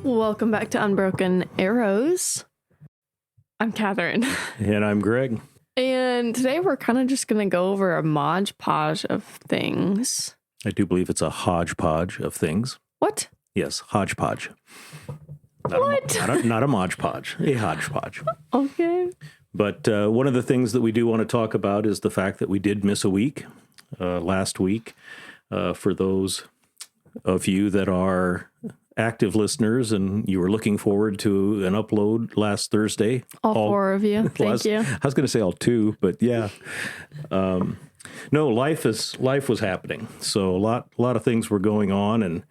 Welcome back to Unbroken Arrows. I'm Catherine. And I'm Greg. And today we're kind of just going to go over a modge podge of things. I do believe it's a hodgepodge of things. What? Yes, hodgepodge. What? Not a modge podge, a hodgepodge. Okay. But one of the things that we do want to talk about is the fact that we did miss a week last week. For those of you that are active listeners and you were looking forward to an upload last Thursday. All four of you. Thank you. I was going to say all two, but yeah. No, life was happening. So a lot of things were going on,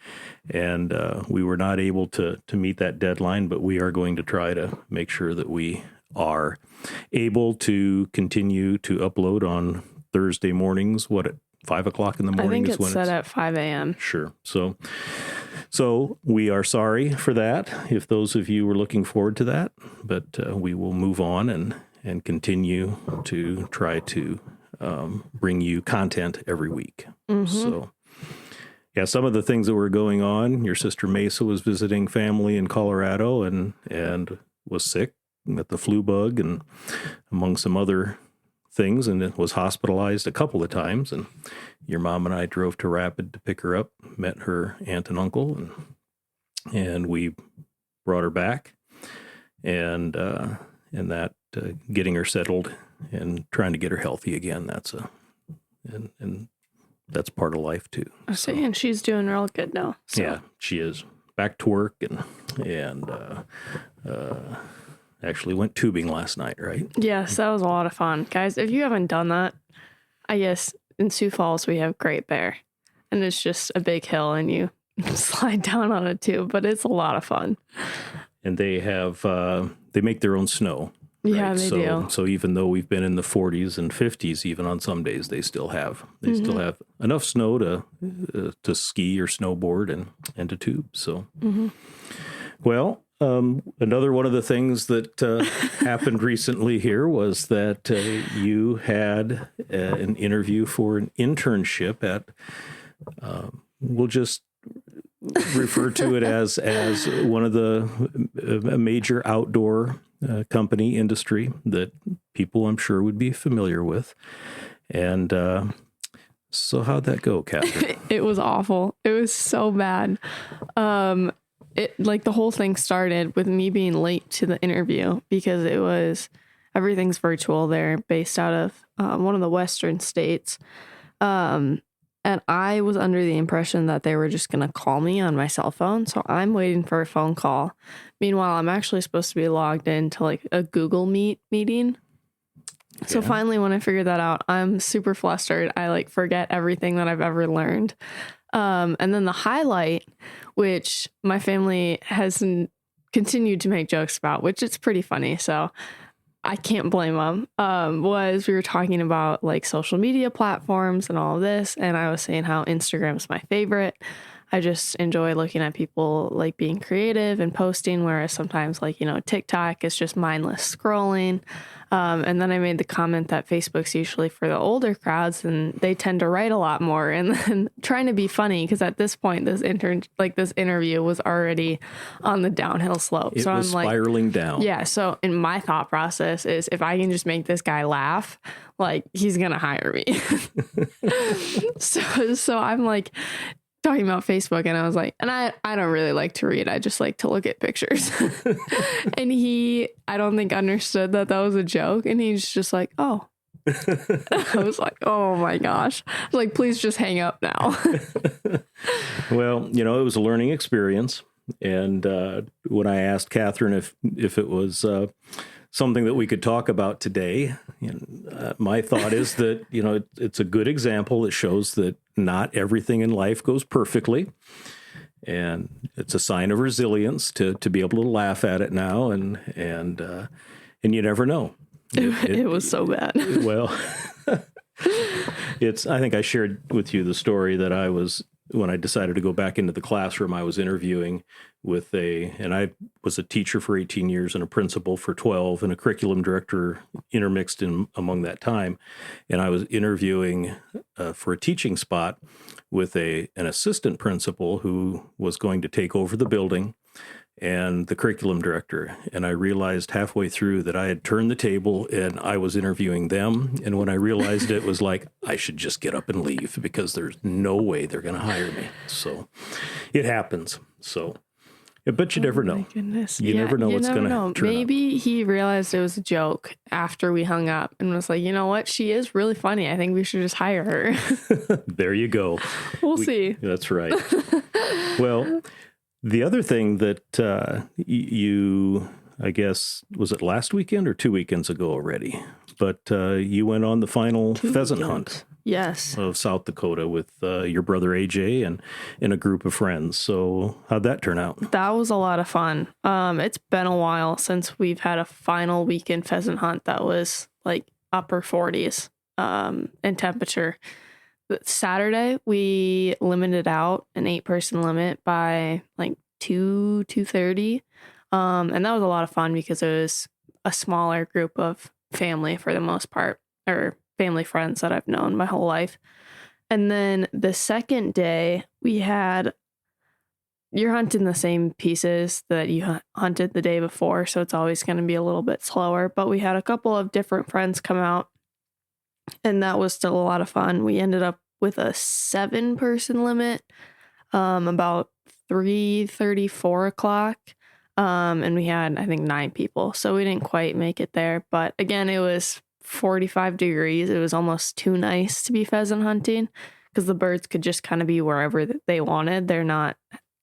and we were not able to meet that deadline, but we are going to try to make sure that we are able to continue to upload on Thursday mornings. What, at 5 o'clock in the morning? I think it's set at 5 a.m. Sure. So we are sorry for that, if those of you were looking forward to that, but we will move on and continue to try to bring you content every week. Mm-hmm. So, yeah, some of the things that were going on, your sister Mesa was visiting family in Colorado and was sick with the flu bug and among some other things, and it was hospitalized a couple of times. And your mom and I drove to Rapid to pick her up, met her aunt and uncle, and we brought her back, and that getting her settled and trying to get her healthy again. And that's part of life too. I see, and she's doing real good now. So. Yeah, she is back to work and actually went tubing last night, right? Yes, that was a lot of fun. Guys, if you haven't done that, I guess in Sioux Falls we have Great Bear, and it's just a big hill and you slide down on a tube, but it's a lot of fun. And they have, they make their own snow. Right? Yeah, they do. So even though we've been in the 40s and 50s, even on some days, they still have enough snow to ski or snowboard and to tube. So, well, another one of the things that happened recently here was that you had an interview for an internship at, we'll just refer to it as one of the a major outdoor company industry that people I'm sure would be familiar with. And so how'd that go, Catherine? It was awful. It was so bad. The whole thing started with me being late to the interview because everything's virtual there, based out of one of the Western states. And I was under the impression that they were just going to call me on my cell phone. So I'm waiting for a phone call. Meanwhile, I'm actually supposed to be logged into like a Google Meet meeting. Yeah. So finally, when I figured that out, I'm super flustered. I forget everything that I've ever learned. And then the highlight, which my family has continued to make jokes about, which it's pretty funny. So I can't blame them, was we were talking about social media platforms and all of this. And I was saying how Instagram's my favorite. I just enjoy looking at people being creative and posting, whereas sometimes TikTok is just mindless scrolling. And then I made the comment that Facebook's usually for the older crowds and they tend to write a lot more, and then trying to be funny because at this point this interview was already on the downhill slope. It was spiraling down. Yeah. So in my thought process is if I can just make this guy laugh, he's going to hire me. So I'm talking about Facebook, and I was and I don't really like to read. I just like to look at pictures. And I don't think understood that was a joke. And he's just oh. I was oh my gosh. I was please just hang up now. Well, it was a learning experience. And when I asked Catherine if it was something that we could talk about today, my thought is that, it's a good example that shows that not everything in life goes perfectly. And it's a sign of resilience to be able to laugh at it now. And you never know. It was so bad. Well, I think I shared with you the story that when I decided to go back into the classroom, I was interviewing and I was a teacher for 18 years and a principal for 12 and a curriculum director intermixed among that time. And I was interviewing for a teaching spot with an assistant principal who was going to take over the building and the curriculum director. And I realized halfway through that I had turned the table and I was interviewing them. And when I realized it was like, I should just get up and leave because there's no way they're going to hire me. So it happens. So, but you never know. My goodness. You never know what's going to turn up. Maybe he realized it was a joke after we hung up and was like, you know what? She is really funny. I think we should just hire her. There you go. We'll see. That's right. Well, the other thing that you, I guess, was it last weekend or 2 weekends ago already? But you went on the final pheasant hunt. Yes. Of South Dakota with your brother AJ and a group of friends. So how'd that turn out? That was a lot of fun. It's been a while since we've had a final weekend pheasant hunt that was like upper 40s in temperature. Saturday, we limited out an 8-person limit by like 2:30. And that was a lot of fun because it was a smaller group of family for the most part, or family friends that I've known my whole life. And then the second day, you're hunting the same pieces that you hunted the day before, so it's always going to be a little bit slower. But we had a couple of different friends come out, and that was still a lot of fun. We ended up with a 7-person limit, about 3:30, 4 o'clock. And we had, I think, 9 people. So we didn't quite make it there. But again, it was 45 degrees. It was almost too nice to be pheasant hunting because the birds could just kind of be wherever they wanted. They're not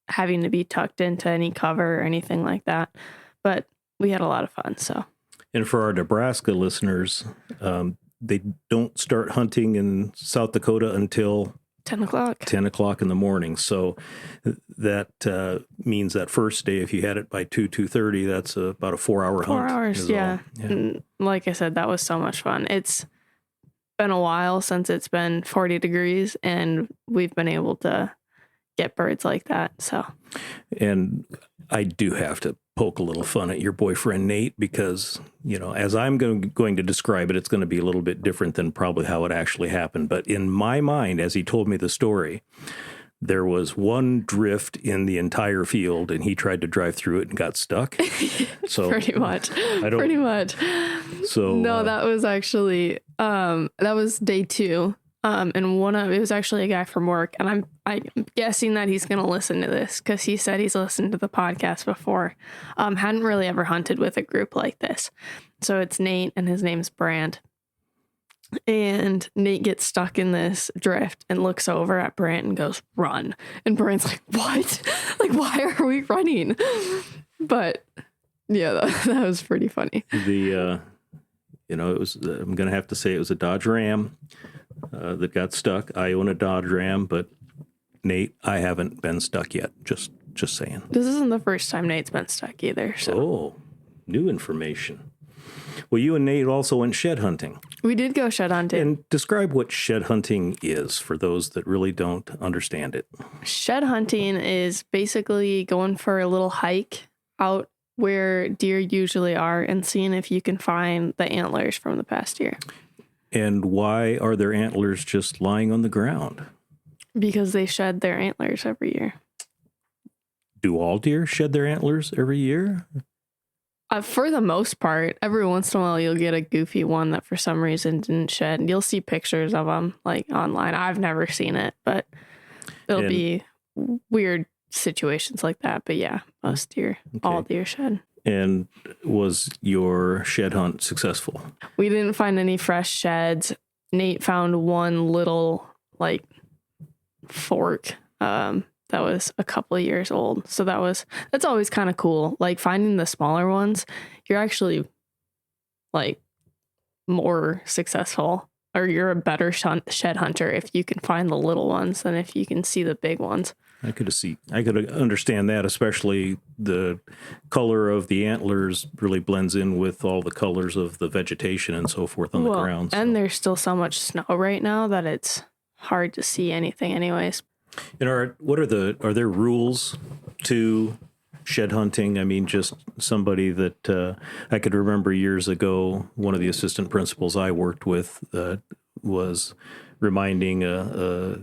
having to be tucked into any cover or anything like that. But we had a lot of fun. So, and for our Nebraska listeners, they don't start hunting in South Dakota until 10 o'clock. 10 o'clock in the morning. So that means that first day, if you had it by 2:30, that's about a 4-hour hunt. 4 hours, yeah. And like I said, that was so much fun. It's been a while since it's been 40 degrees, and we've been able to get birds like that. So, and I do have to poke a little fun at your boyfriend, Nate, because, you know, as I'm going to describe it, it's going to be a little bit different than probably how it actually happened. But in my mind, as he told me the story, there was one drift in the entire field and he tried to drive through it and got stuck. So pretty much. So no, that was actually, that was day 2. And it was actually a guy from work, and I'm guessing that he's going to listen to this because he said he's listened to the podcast before. Hadn't really ever hunted with a group like this. So it's Nate and his name's Brand. And Nate gets stuck in this drift and looks over at Brant and goes, "Run." And Brant's like, "What? Like, why are we running?" But yeah, that was pretty funny. It was, I'm going to have to say it was a Dodge Ram that got stuck. I own a Dodge Ram, but Nate, I haven't been stuck yet. Just saying. This isn't the first time Nate's been stuck either. So. Oh, new information. Well, you and Nate also went shed hunting. We did go shed hunting. And describe what shed hunting is for those that really don't understand it. Shed hunting is basically going for a little hike out where deer usually are and seeing if you can find the antlers from the past year. And why are their antlers just lying on the ground? Because they shed their antlers every year. Do all deer shed their antlers every year? For the most part. Every once in a while you'll get a goofy one that for some reason didn't shed. You'll see pictures of them like online. I've never seen it, but it'll be weird situations like that. But yeah, most deer, all deer shed. And was your shed hunt successful? We didn't find any fresh sheds. Nate found one little like fork that was a couple of years old. So that's always kind of cool. Like finding the smaller ones, you're actually like more successful, or you're a better shed hunter if you can find the little ones than if you can see the big ones. I could understand that, especially the color of the antlers really blends in with all the colors of the vegetation and so forth on the ground. And there's still so much snow right now that it's hard to see anything anyways. And are there rules to shed hunting? I mean, just somebody that I could remember years ago, one of the assistant principals I worked with was reminding a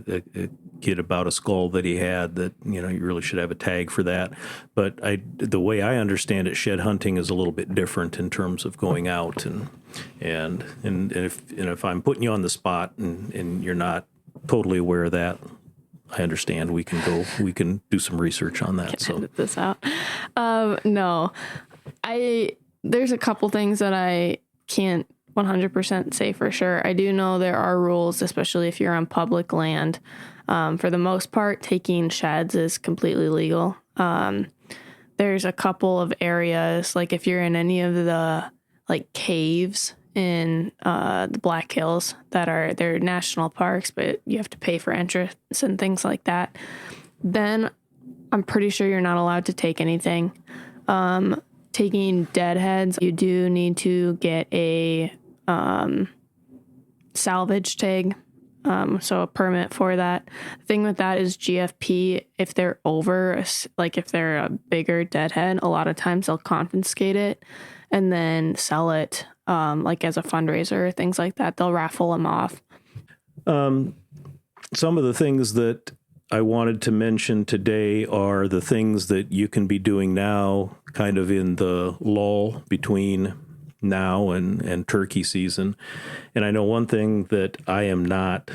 kid about a skull that he had that, you really should have a tag for that. But the way I understand it, shed hunting is a little bit different in terms of going out and if I'm putting you on the spot and you're not totally aware of that, I understand. We can do some research on that. So edit this out. No, there's a couple things that I can't 100% say for sure. I do know there are rules, especially if you're on public land. For the most part, taking sheds is completely legal. There's a couple of areas, like if you're in any of the like caves in the Black Hills they're national parks, but you have to pay for entrance and things like that. Then I'm pretty sure you're not allowed to take anything. Taking deadheads, you do need to get a salvage tag, so a permit for that. The thing with that is GFP, if they're over, like if they're a bigger deadhead, a lot of times they'll confiscate it and then sell it like as a fundraiser, things like that. They'll raffle them off. Some of the things that I wanted to mention today are the things that you can be doing now, kind of in the lull between now and turkey season. And I know one thing that I am not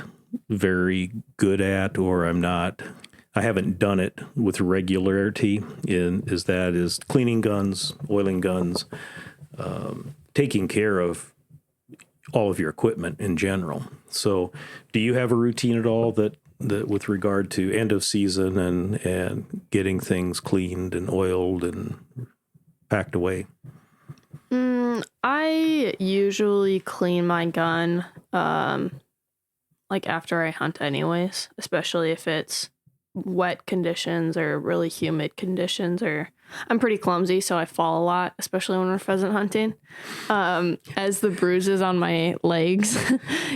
very good at, or I haven't done it with regularity is cleaning guns, oiling guns, taking care of all of your equipment in general. So do you have a routine at all that with regard to end of season and getting things cleaned and oiled and packed away? I usually clean my gun like after I hunt anyways, especially if it's wet conditions or really humid conditions, or I'm pretty clumsy, so I fall a lot, especially when we're pheasant hunting, as the bruises on my legs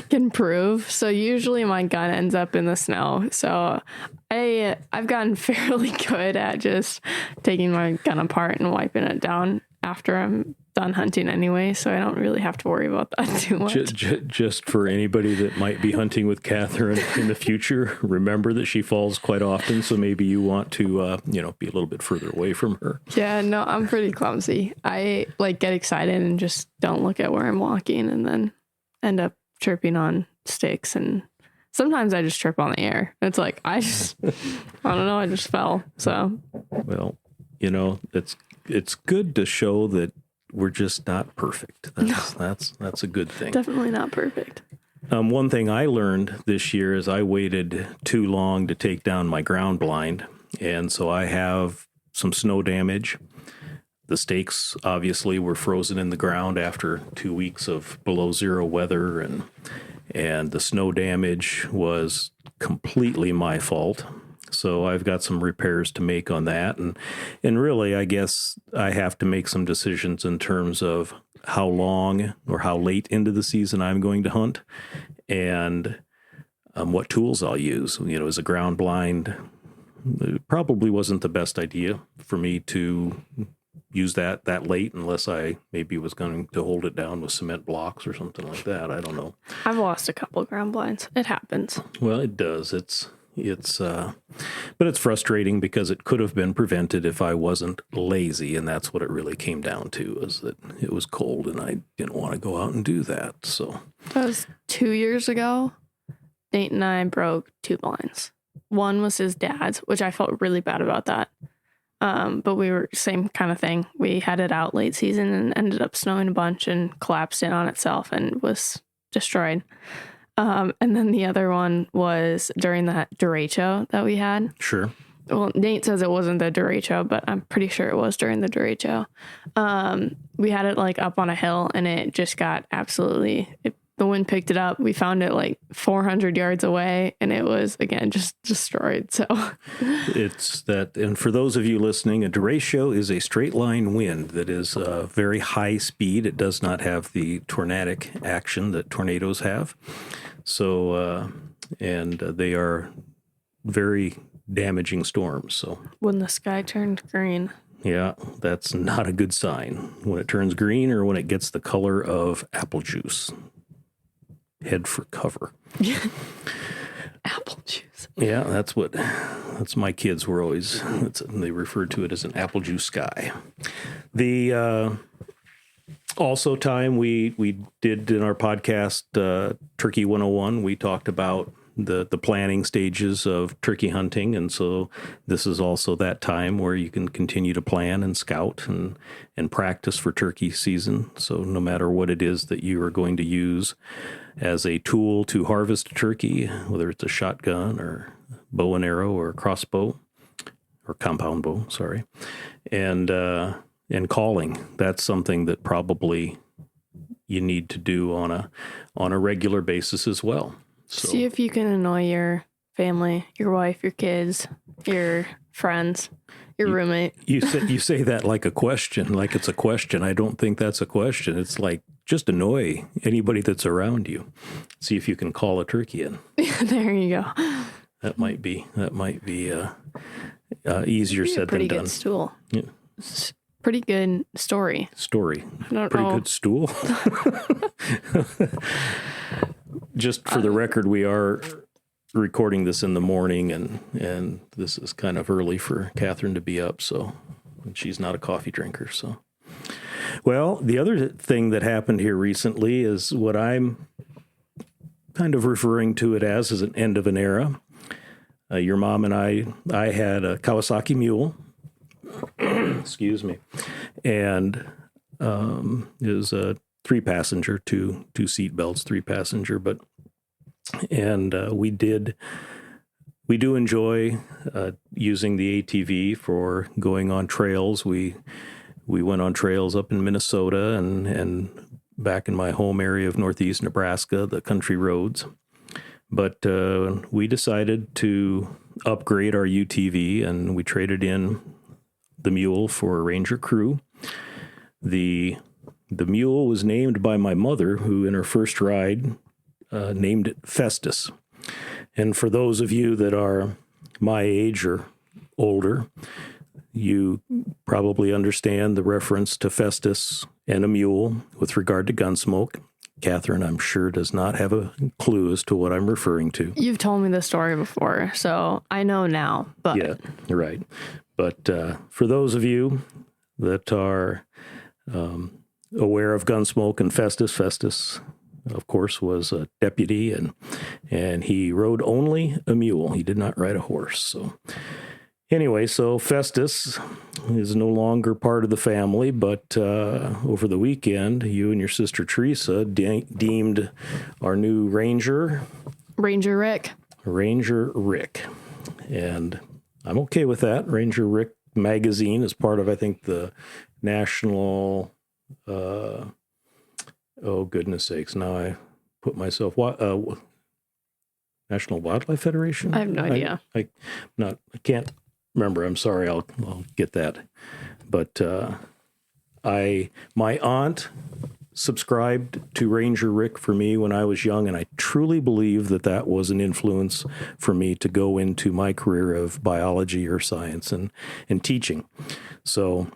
can prove. So usually my gun ends up in the snow. So I've gotten fairly good at just taking my gun apart and wiping it down after I'm done hunting anyway, so I don't really have to worry about that too much. Just for anybody that might be hunting with Catherine in the future, remember that she falls quite often, so maybe you want to be a little bit further away from her. Yeah, no, I'm pretty clumsy. I get excited and just don't look at where I'm walking, and then end up tripping on sticks, and sometimes I just trip on the air. It's like I don't know, I just fell. So well, it's good to show that we're just not perfect. That's a good thing. Definitely not perfect. One thing I learned this year is I waited too long to take down my ground blind, and so I have some snow damage. The stakes obviously were frozen in the ground after 2 weeks of below zero weather, and the snow damage was completely my fault. So I've got some repairs to make on that. And really, I guess I have to make some decisions in terms of how long or how late into the season I'm going to hunt and what tools I'll use. As a ground blind, it probably wasn't the best idea for me to use that late unless I maybe was going to hold it down with cement blocks or something like that. I don't know. I've lost a couple of ground blinds. It happens. Well, it does. But it's frustrating because it could have been prevented if I wasn't lazy, and that's what it really came down to, is that it was cold and I didn't want to go out and do that. So that was 2 years ago. Nate and I broke 2 blinds. One was his dad's, which I felt really bad about that. But we were same kind of thing. We had it out late season and ended up snowing a bunch and collapsed in on itself and was destroyed. And then the other one was during that derecho that we had. Sure. Well, Nate says it wasn't the derecho, but I'm pretty sure it was during the derecho. We had it up on a hill, and it just got the wind picked it up. We found it 400 yards away, and it was, again, just destroyed. So it's that. And for those of you listening, a derecho is a straight line wind that is very high speed. It does not have the tornadic action that tornadoes have. So, and they are very damaging storms. So when the sky turned green. Yeah, that's not a good sign. When it turns green or when it gets the color of apple juice. Head for cover. Apple juice. Yeah, that's my kids were always, they referred to it as an apple juice sky. The, also time we did in our podcast, Turkey 101, we talked about the planning stages of turkey hunting. And so this is also that time where you can continue to plan and scout and practice for turkey season. So no matter what it is that you are going to use as a tool to harvest a turkey, whether it's a shotgun or bow and arrow or crossbow or compound bow, sorry, and calling, that's something that probably you need to do on a regular basis as well. So, see if you can annoy your family, your wife, your kids, your friends, your roommate. You say that like a question, like it's a question. I don't think that's a question. It's like just annoy anybody that's around you. See if you can call a turkey in. There you go. That might be easier said than done. Pretty good stool. Yeah. Pretty good story. Story. I don't Pretty know. good stool. Just for the record, we are recording this in the morning, and this is kind of early for Catherine to be up, so and she's not a coffee drinker. So, well, the other thing that happened here recently is what I'm kind of referring to it as an end of an era. Your mom and I had a Kawasaki Mule. Excuse me. And it was a 3-passenger, two seat belts, 3-passenger, and we do enjoy using the ATV for going on trails. We went on trails up in Minnesota and back in my home area of Northeast Nebraska, the country roads. But we decided to upgrade our UTV, and we traded in the Mule for a Ranger Crew. The Mule was named by my mother, who in her first ride named it Festus. And for those of you that are my age or older, you probably understand the reference to Festus and a mule with regard to Gunsmoke. Catherine, I'm sure, does not have a clue as to what I'm referring to. You've told me this story before, so I know now. But Yeah, you're right. But for those of you that are aware of Gunsmoke and Festus, of course, was a deputy, and he rode only a mule. He did not ride a horse. So anyway, so Festus is no longer part of the family, but over the weekend, you and your sister Teresa deemed our new Ranger Ranger Rick. And I'm okay with that. Ranger Rick magazine is part of, I think, the National... oh, goodness sakes. Now I put myself... National Wildlife Federation? I have no idea. I can't remember. I'm sorry. I'll get that. But my aunt subscribed to Ranger Rick for me when I was young, and I truly believe that was an influence for me to go into my career of biology or science and teaching. So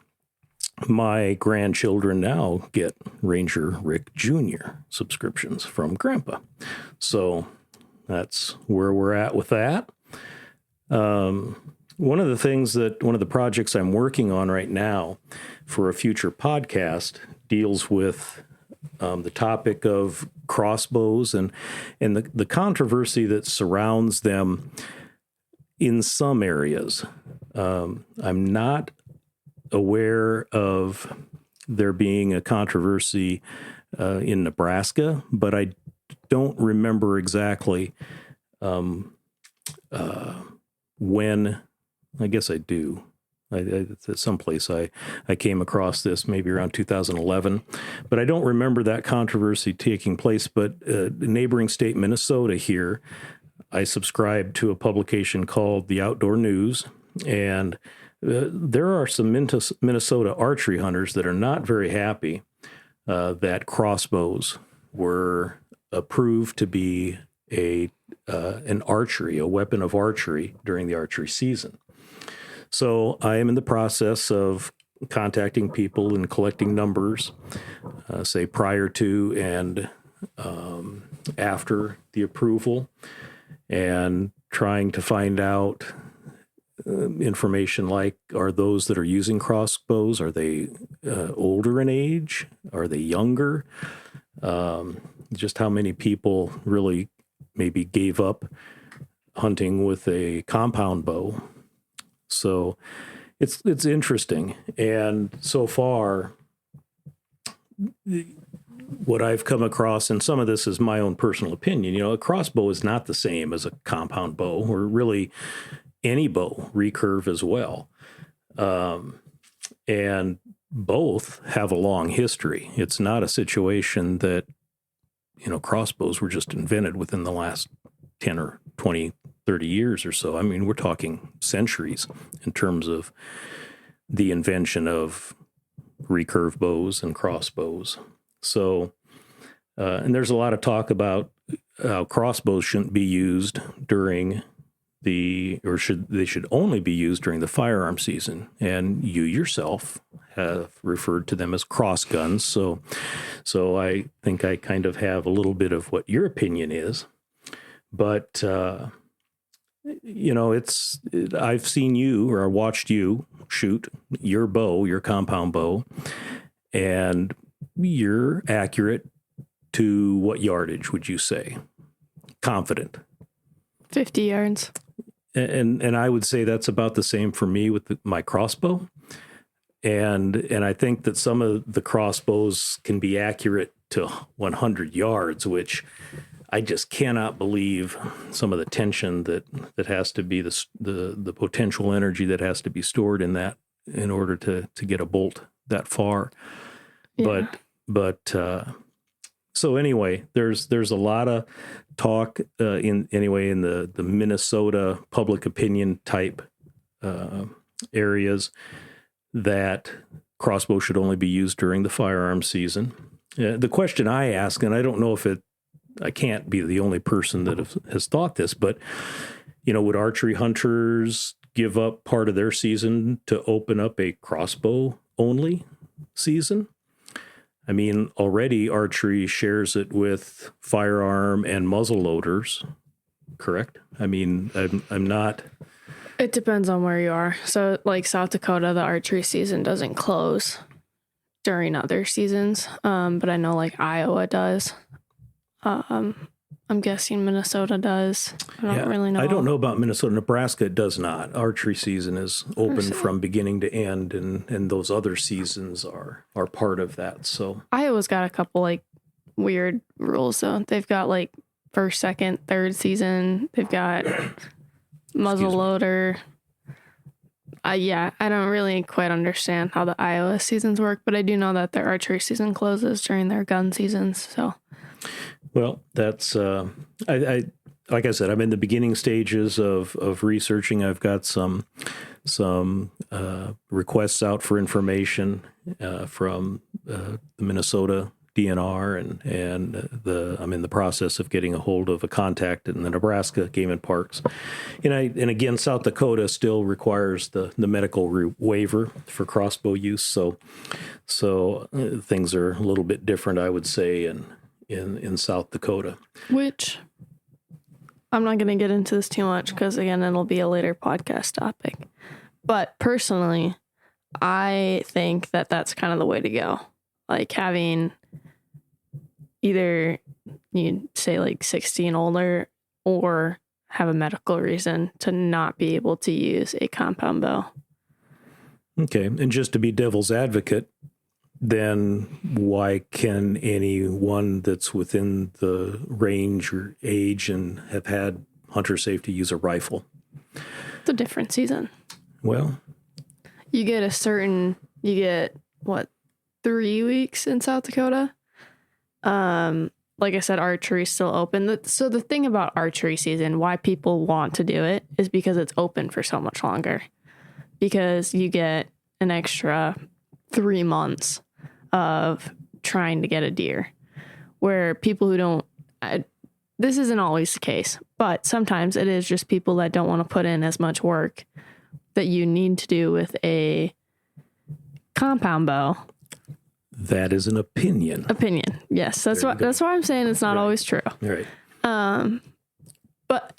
my grandchildren now get Ranger Rick Jr. subscriptions from Grandpa. So that's where we're at with that. One of the projects I'm working on right now for a future podcast deals with the topic of crossbows and the controversy that surrounds them in some areas. I'm not aware of there being a controversy in Nebraska, but I don't remember exactly when. I guess I do. At some place I came across this maybe around 2011, but I don't remember that controversy taking place. But neighboring state Minnesota here, I subscribe to a publication called The Outdoor News, and there are some Minnesota archery hunters that are not very happy that crossbows were approved to be a weapon of archery during the archery season. So I am in the process of contacting people and collecting numbers, say prior to and after the approval, and trying to find out information like, are those that are using crossbows, are they older in age? Are they younger? Just how many people really maybe gave up hunting with a compound bow. So it's interesting. And so far, what I've come across, and some of this is my own personal opinion, a crossbow is not the same as a compound bow, or really any bow, recurve as well. And both have a long history. It's not a situation that, crossbows were just invented within the last 10 or 20, 30 years or so. I mean, we're talking centuries in terms of the invention of recurve bows and crossbows. So, and there's a lot of talk about how crossbows shouldn't be used during they should only be used during the firearm season. And you yourself have referred to them as cross guns. So I think I kind of have a little bit of what your opinion is, but I've seen you, or watched you shoot your bow, your compound bow, and you're accurate to what yardage would you say? Confident. 50 yards. And I would say that's about the same for me with my crossbow. And I think that some of the crossbows can be accurate to 100 yards, which I just cannot believe some of the tension that has to be the potential energy that has to be stored in that in order to get a bolt that far. Yeah. But so anyway, there's a lot of talk in the Minnesota public opinion type areas that crossbow should only be used during the firearm season. The question I ask, and I don't know if I can't be the only person that has thought this, but would archery hunters give up part of their season to open up a crossbow only season? I mean, already archery shares it with firearm and muzzle loaders, correct? I mean, I'm not... It depends on where you are. So, like South Dakota, the archery season doesn't close during other seasons, but I know like Iowa does. I'm guessing Minnesota does. I don't really know. I don't know about Minnesota. Nebraska does not. Archery season is open from beginning to end, and those other seasons are part of that. So Iowa's got a couple like weird rules though. They've got like first, second, third season. They've got muzzle loader. I don't really quite understand how the Iowa seasons work, but I do know that their archery season closes during their gun seasons. So. Well, that's I like I said, I'm in the beginning stages of researching. I've got some requests out for information from the Minnesota DNR, and I'm in the process of getting a hold of a contact in the Nebraska Game and Parks. And again, South Dakota still requires the medical waiver for crossbow use. So things are a little bit different, I would say, in South Dakota. Which I'm not going to get into this too much because, again, it'll be a later podcast topic. But personally, I think that that's kind of the way to go. Like having either you say like 60 and older, or have a medical reason to not be able to use a compound bow. Okay. And just to be devil's advocate, then why can anyone that's within the range or age and have had hunter safety use a rifle? It's a different season. Well, you get 3 weeks in South Dakota? Like I said, archery is still open. So the thing about archery season, why people want to do it, is because it's open for so much longer. Because you get an extra 3 months of trying to get a deer, where people who don't, this isn't always the case, but sometimes it is just people that don't want to put in as much work that you need to do with a compound bow. That is an opinion. Yes, that's why I'm saying it's not always true. Right. But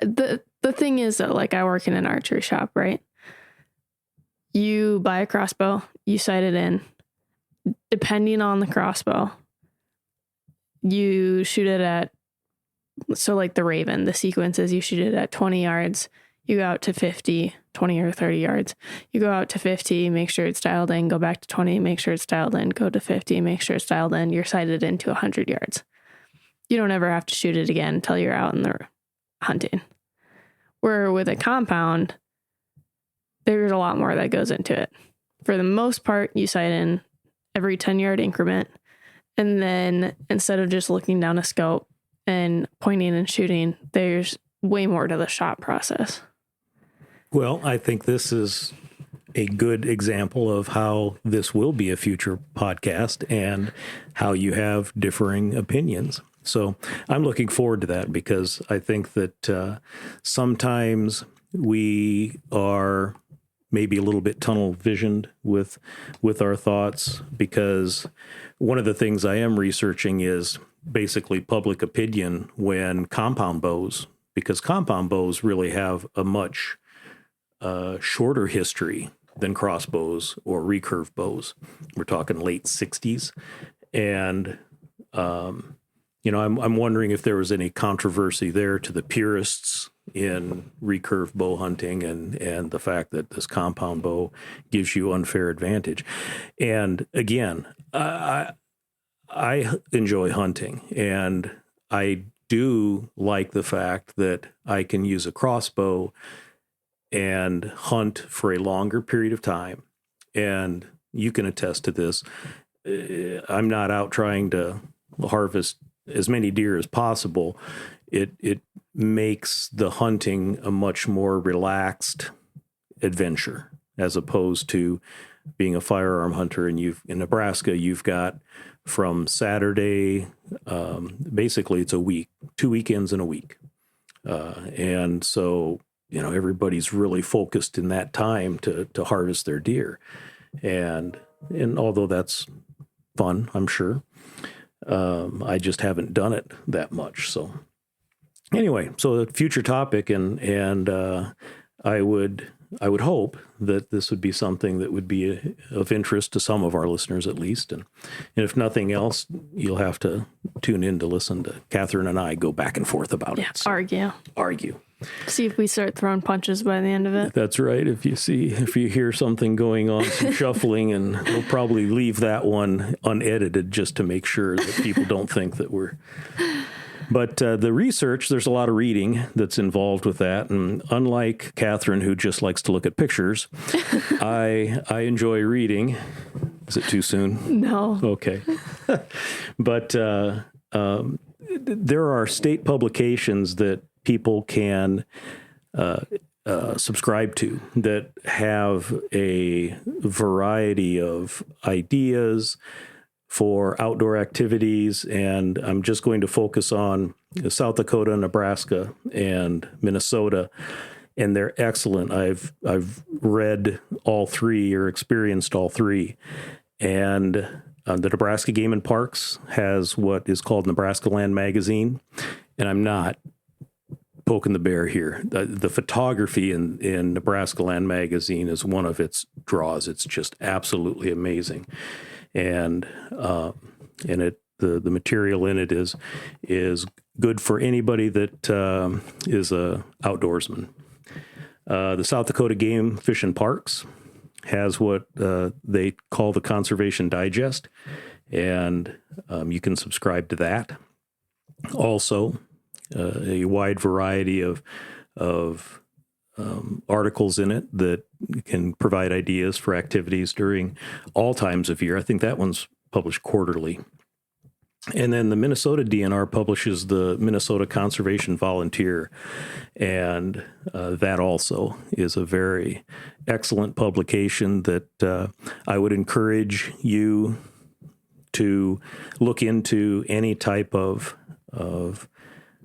the thing is that, like, I work in an archery shop, right? You buy a crossbow, you sight it in. Depending on the crossbow, you shoot it at, so like the Raven, the sequence is you shoot it at 20 yards, you go out to 50, 20 or 30 yards. You go out to 50, make sure it's dialed in, go back to 20, make sure it's dialed in, go to 50, make sure it's dialed in, you're sighted into 100 yards. You don't ever have to shoot it again until you're out in the hunting. Where with a compound, there's a lot more that goes into it. For the most part, you sight in every 10-yard increment. And then instead of just looking down a scope and pointing and shooting, there's way more to the shot process. Well, I think this is a good example of how this will be a future podcast and how you have differing opinions. So I'm looking forward to that, because I think that sometimes we are maybe a little bit tunnel visioned with our thoughts, because one of the things I am researching is basically public opinion when compound bows, because compound bows really have a much shorter history than crossbows or recurve bows. We're talking late 60s. And, I'm wondering if there was any controversy there to the purists in recurve bow hunting and the fact that this compound bow gives you unfair advantage. And again, I enjoy hunting, and I do like the fact that I can use a crossbow and hunt for a longer period of time. And you can attest to this. I'm not out trying to harvest as many deer as possible. It makes the hunting a much more relaxed adventure, as opposed to being a firearm hunter. And in Nebraska, you've got from Saturday, basically it's a week, 2 weekends in a week. And so, everybody's really focused in that time to harvest their deer. And although that's fun, I'm sure, I just haven't done it that much. So anyway, so a future topic, and I would hope that this would be something that would be of interest to some of our listeners at least. And if nothing else, you'll have to tune in to listen to Catherine and I go back and forth about it. So, argue. See if we start throwing punches by the end of it. That's right. If you hear something going on, some shuffling, and we'll probably leave that one unedited just to make sure that people don't think that we're... But the research, there's a lot of reading that's involved with that. And unlike Catherine, who just likes to look at pictures, I enjoy reading. Is it too soon? No. Okay. But there are state publications that people can subscribe to that have a variety of ideas for outdoor activities, and I'm just going to focus on South Dakota, Nebraska, and Minnesota, and they're excellent. I've read all three or experienced all three, and the Nebraska Game and Parks has what is called Nebraska Land Magazine, and I'm not poking the bear here. The photography in Nebraska Land Magazine is one of its draws. It's just absolutely amazing. And the material in it is good for anybody that is a outdoorsman. The South Dakota Game Fish and Parks has what they call the Conservation Digest, and you can subscribe to that. Also, a wide variety of articles in it that can provide ideas for activities during all times of year. I think that one's published quarterly. And then the Minnesota DNR publishes the Minnesota Conservation Volunteer, and that also is a very excellent publication that I would encourage you to look into any type of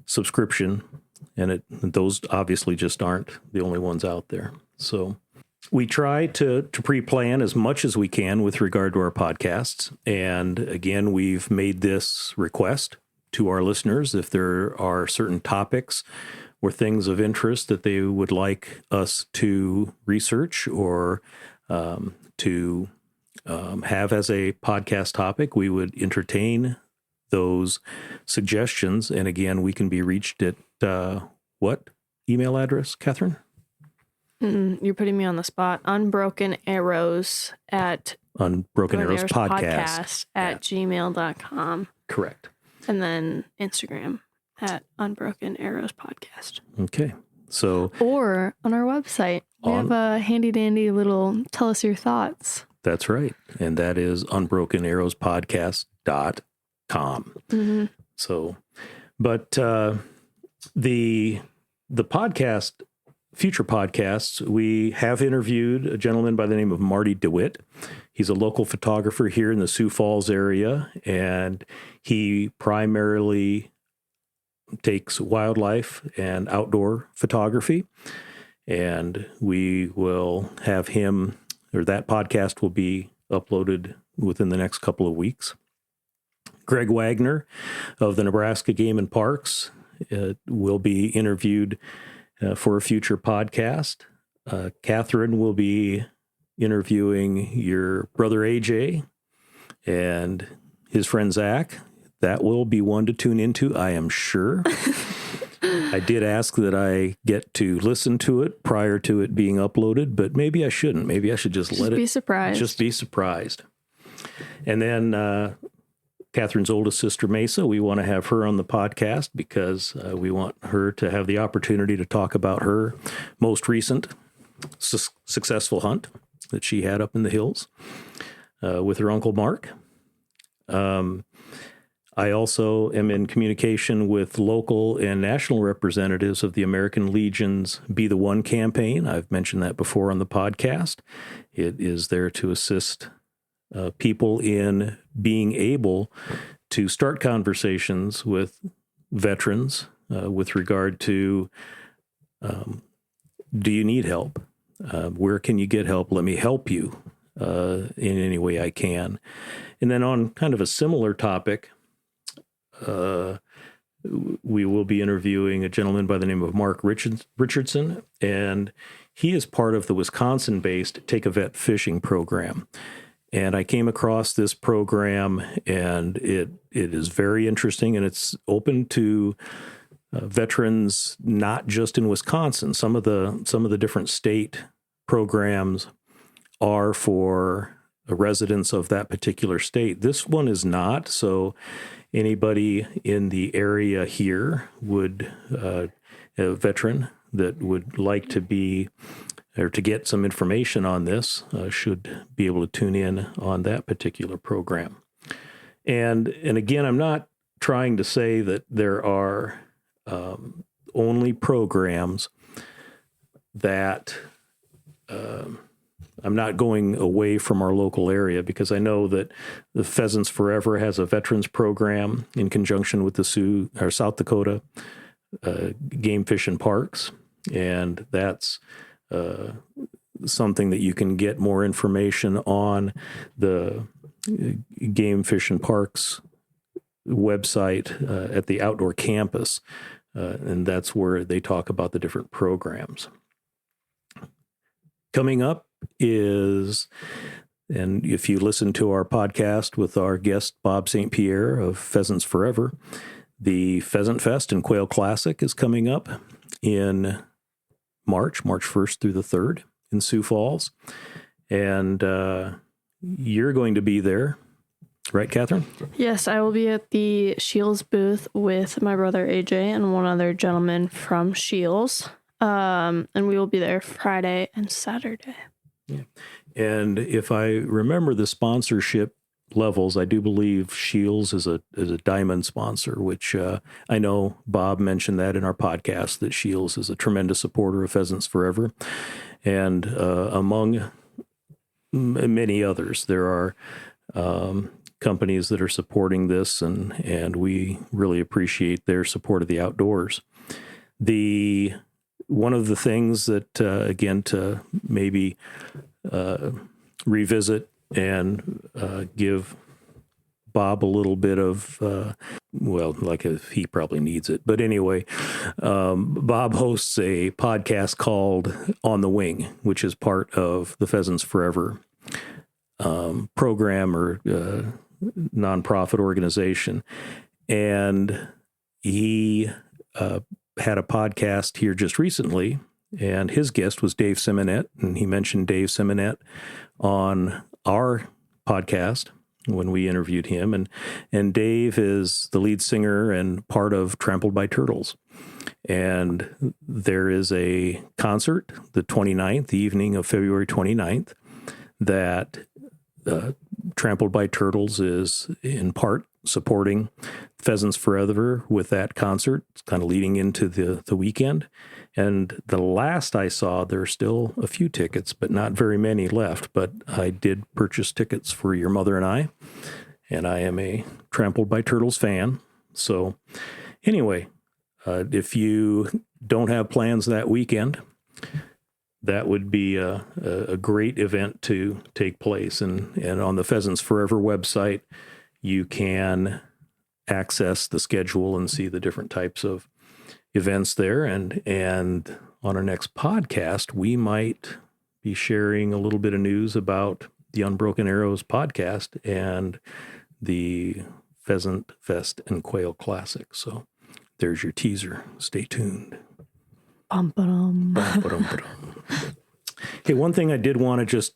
subscription. And those obviously just aren't the only ones out there. So we try to pre-plan as much as we can with regard to our podcasts. And again, we've made this request to our listeners. If there are certain topics or things of interest that they would like us to research or to have as a podcast topic, we would entertain those suggestions. And again, we can be reached at what email address, Catherine? You're putting me on the spot. Unbroken Arrows at Unbroken Arrows Podcast at gmail.com. Correct. And then Instagram at Unbroken Arrows Podcast. Okay. So, or on our website, we have a handy dandy little tell us your thoughts. That's right. And that is unbrokenarrowspodcast.com. Mm-hmm. So, but the podcast, future podcasts, we have interviewed a gentleman by the name of Marty DeWitt. He's a local photographer here in the Sioux Falls area, and he primarily takes wildlife and outdoor photography. And we will have him, or that podcast will be uploaded within the next couple of weeks. Greg Wagner of the Nebraska Game and Parks will be interviewed for a future podcast. Catherine will be interviewing your brother AJ and his friend Zach. That will be one to tune into, I am sure. I did ask that I get to listen to it prior to it being uploaded, but maybe I shouldn't. Maybe I should just let it be surprised. Just be surprised. And then Catherine's oldest sister, Mesa, we want to have her on the podcast because we want her to have the opportunity to talk about her most recent successful hunt that she had up in the hills with her Uncle Mark. I also am in communication with local and national representatives of the American Legion's Be the One campaign. I've mentioned that before on the podcast. It is there to assist people in being able to start conversations with veterans with regard to, do you need help? Where can you get help? Let me help you in any way I can. And then on kind of a similar topic, we will be interviewing a gentleman by the name of Mark Richardson, and he is part of the Wisconsin-based Take a Vet fishing program. And I came across this program, and it is very interesting, and it's open to veterans not just in Wisconsin. Some of the different state programs are for residents of that particular state. This one is not, so anybody in the area here would, a veteran that would like to be, or to get some information on this, should be able to tune in on that particular program. And again, I'm not trying to say that there are only programs that I'm not going away from our local area, because I know that the Pheasants Forever has a veterans program in conjunction with the South Dakota Game Fish and Parks, and that's something that you can get more information on the Game Fish and Parks website at the Outdoor Campus, and that's where they talk about the different programs. Coming up is, and if you listen to our podcast with our guest Bob St. Pierre of Pheasants Forever, the Pheasant Fest and Quail Classic is coming up in March 1st through the 3rd in Sioux Falls. And you're going to be there, right, Catherine? Yes, I will be at the Shields booth with my brother AJ and one other gentleman from Shields. And we will be there Friday and Saturday. Yeah. And if I remember the sponsorship levels, I do believe Shields is a diamond sponsor, which I know Bob mentioned that in our podcast, that Shields is a tremendous supporter of Pheasants Forever. And among many others, there are companies that are supporting this, and we really appreciate their support of the outdoors. One of the things that, again, to maybe revisit and give Bob a little bit of, he probably needs it. But anyway, Bob hosts a podcast called On the Wing, which is part of the Pheasants Forever program or nonprofit organization. And he had a podcast here just recently, and his guest was Dave Simonette, and he mentioned Dave Simonette on our podcast when we interviewed him. And Dave is the lead singer and part of Trampled by Turtles. And there is a concert, the 29th, the evening of February 29th, that Trampled by Turtles is in part supporting Pheasants Forever with that concert. It's kind of leading into the weekend. And the last I saw, there are still a few tickets, but not very many left. But I did purchase tickets for your mother and I am a Trampled by Turtles fan. So anyway, if you don't have plans that weekend, that would be a great event to take place. And on the Pheasants Forever website, you can access the schedule and see the different types of events there. And on our next podcast, we might be sharing a little bit of news about the Unbroken Arrows podcast and the Pheasant Fest and Quail Classic. So there's your teaser. Stay tuned. Hey, one thing I did want to just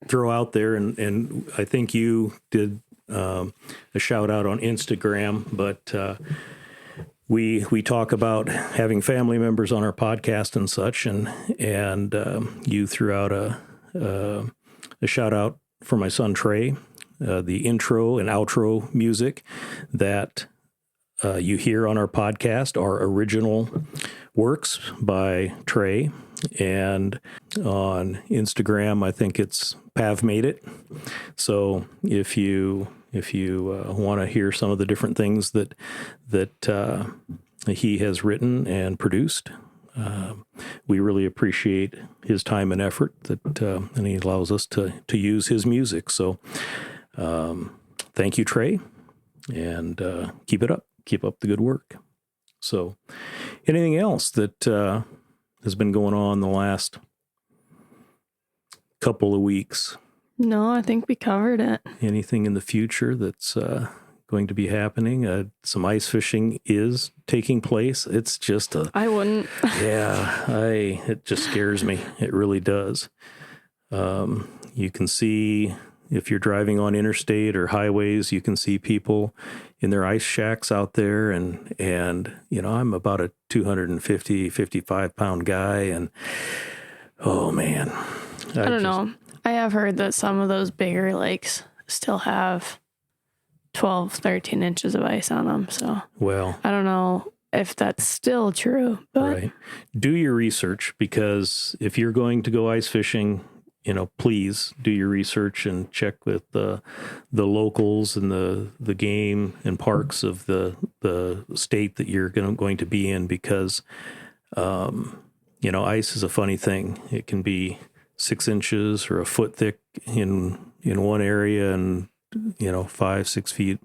throw out there, and I think you did a shout out on Instagram, but we talk about having family members on our podcast and such, and you threw out a shout out for my son Trey, the intro and outro music that you hear on our podcast are original works by Trey, and on Instagram I think it's Pav Made It. So if you want to hear some of the different things that he has written and produced, we really appreciate his time and effort and he allows us to use his music. So thank you, Trey, and keep it up. Keep up the good work. So anything else that has been going on the last couple of weeks? No, I think we covered it. Anything in the future that's going to be happening? Some ice fishing is taking place. It's just I wouldn't. It just scares me. It really does. You can see, if you're driving on interstate or highways, you can see people in their ice shacks out there. And I'm about a 55 pound guy. And oh man, I don't know. I have heard that some of those bigger lakes still have 12, 13 inches of ice on them. So, well, I don't know if that's still true, but right. Do your research, because if you're going to go ice fishing, please do your research and check with the locals and the game and parks of the state that you're going to be in, because, ice is a funny thing. It can be 6 inches or a foot thick in one area, and 5-6 feet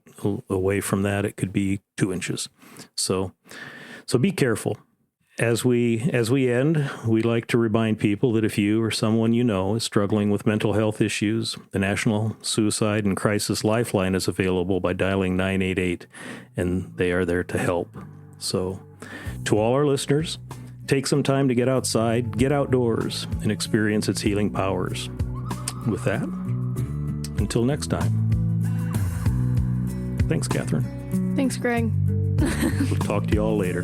away from that, it could be 2 inches. So be careful. As we end, we like to remind people that if you or someone is struggling with mental health issues, the National Suicide and Crisis Lifeline is available by dialing 988, and they are there to help. So, to all our listeners, take some time to get outside, get outdoors, and experience its healing powers. With that, until next time. Thanks, Catherine. Thanks, Greg. We'll talk to you all later.